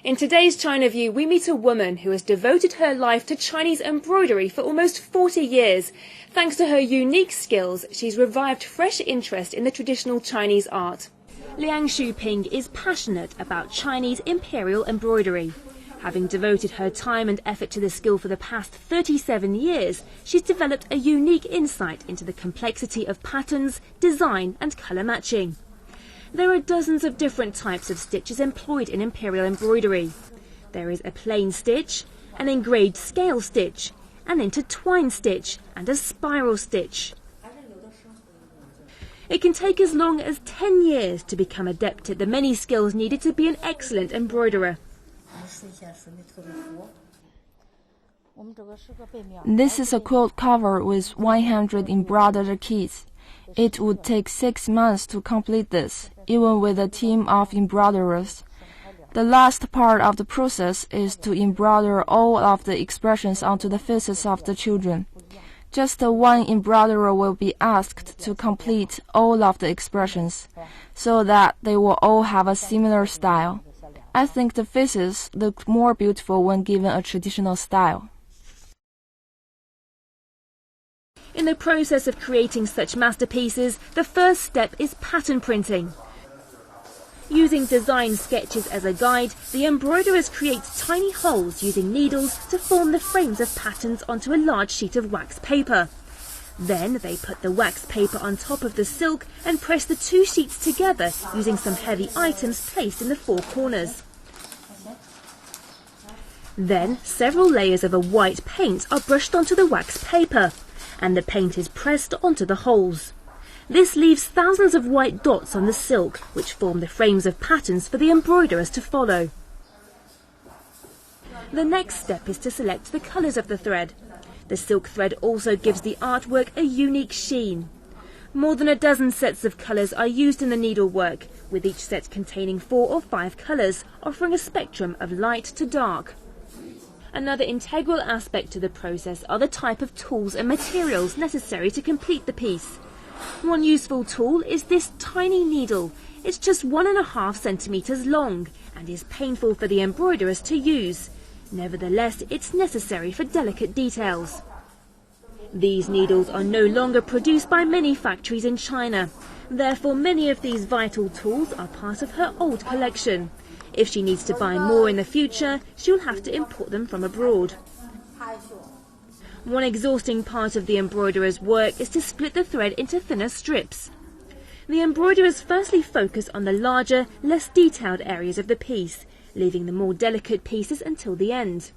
In today's China View, we meet a woman who has devoted her life to Chinese embroidery for almost 40 years. Thanks to her unique skills, she's revived fresh interest in the traditional Chinese art. Liang Shuping is passionate about Chinese imperial embroidery. Having devoted her time and effort to the skill for the past 37 years, she's developed a unique insight into the complexity of patterns, design and colour matching. There are dozens of different types of stitches employed in imperial embroidery. There is a plain stitch, an engraved scale stitch, an intertwined stitch and a spiral stitch. It can take as long as 10 years to become adept at the many skills needed to be an excellent embroiderer. This is a quilt cover with 100 embroidered keys. It would take 6 months to complete this, even with a team of embroiderers. The last part of the process is to embroider all of the expressions onto the faces of the children. Just one embroiderer will be asked to complete all of the expressions, so that they will all have a similar style. I think the faces look more beautiful when given a traditional style. In the process of creating such masterpieces, the first step is pattern printing. Using design sketches as a guide, the embroiderers create tiny holes using needles to form the frames of patterns onto a large sheet of wax paper. Then they put the wax paper on top of the silk and press the two sheets together using some heavy items placed in the four corners. Then several layers of a white paint are brushed onto the wax paper, and the paint is pressed onto the holes. This leaves thousands of white dots on the silk, which form the frames of patterns for the embroiderers to follow. The next step is to select the colours of the thread. The silk thread also gives the artwork a unique sheen. More than a dozen sets of colours are used in the needlework, with each set containing 4 or 5 colours, offering a spectrum of light to dark. Another integral aspect to the process are the type of tools and materials necessary to complete the piece. One useful tool is this tiny needle. It's just 1.5 centimetres long and is painful for the embroiderers to use. Nevertheless, it's necessary for delicate details. These needles are no longer produced by many factories in China. Therefore, many of these vital tools are part of her old collection. If she needs to buy more in the future, she will have to import them from abroad. One exhausting part of the embroiderer's work is to split the thread into thinner strips. The embroiderers firstly focus on the larger, less detailed areas of the piece, leaving the more delicate pieces until the end.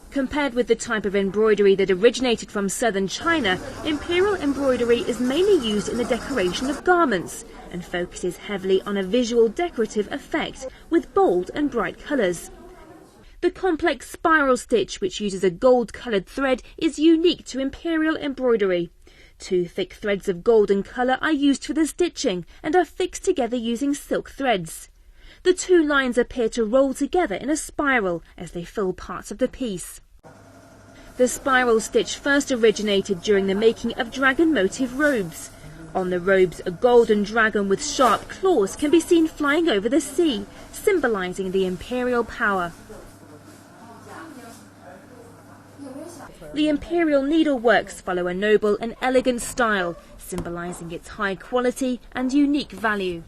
Compared with the type of embroidery that originated from southern China, imperial embroidery is mainly used in the decoration of garments and focuses heavily on a visual decorative effect with bold and bright colours. The complex spiral stitch, which uses a gold-coloured thread, is unique to imperial embroidery. 2 thick threads of golden colour are used for the stitching and are fixed together using silk threads. The 2 lines appear to roll together in a spiral as they fill parts of the piece. The spiral stitch first originated during the making of dragon motif robes. On the robes, a golden dragon with sharp claws can be seen flying over the sea, symbolising the imperial power. The imperial needleworks follow a noble and elegant style, symbolising its high quality and unique value.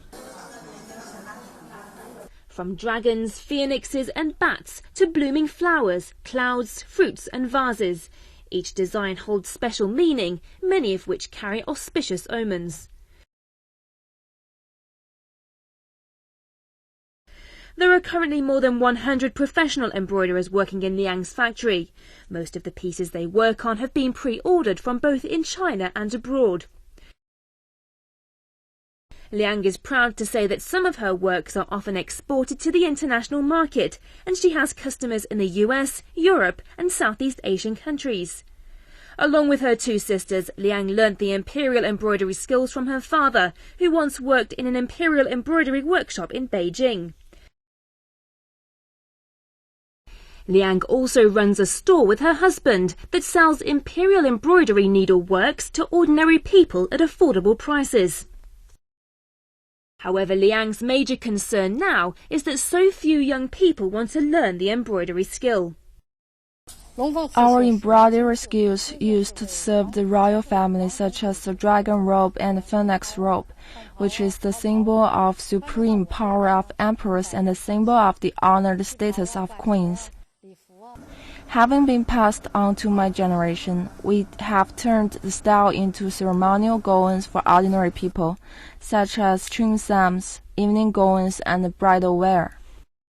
From dragons, phoenixes and bats to blooming flowers, clouds, fruits and vases, each design holds special meaning, many of which carry auspicious omens. There are currently more than 100 professional embroiderers working in Liang's factory. Most of the pieces they work on have been pre-ordered from both in China and abroad. Liang is proud to say that some of her works are often exported to the international market, and she has customers in the US, Europe and Southeast Asian countries. Along with her 2 sisters, Liang learnt the imperial embroidery skills from her father, who once worked in an imperial embroidery workshop in Beijing. Liang also runs a store with her husband that sells imperial embroidery needleworks to ordinary people at affordable prices. However, Liang's major concern now is that so few young people want to learn the embroidery skill. Our embroidery skills used to serve the royal family, such as the dragon robe and the phoenix robe, which is the symbol of supreme power of emperors and the symbol of the honored status of queens. Having been passed on to my generation, we have turned the style into ceremonial gowns for ordinary people, such as cheongsams, evening gowns, and bridal wear.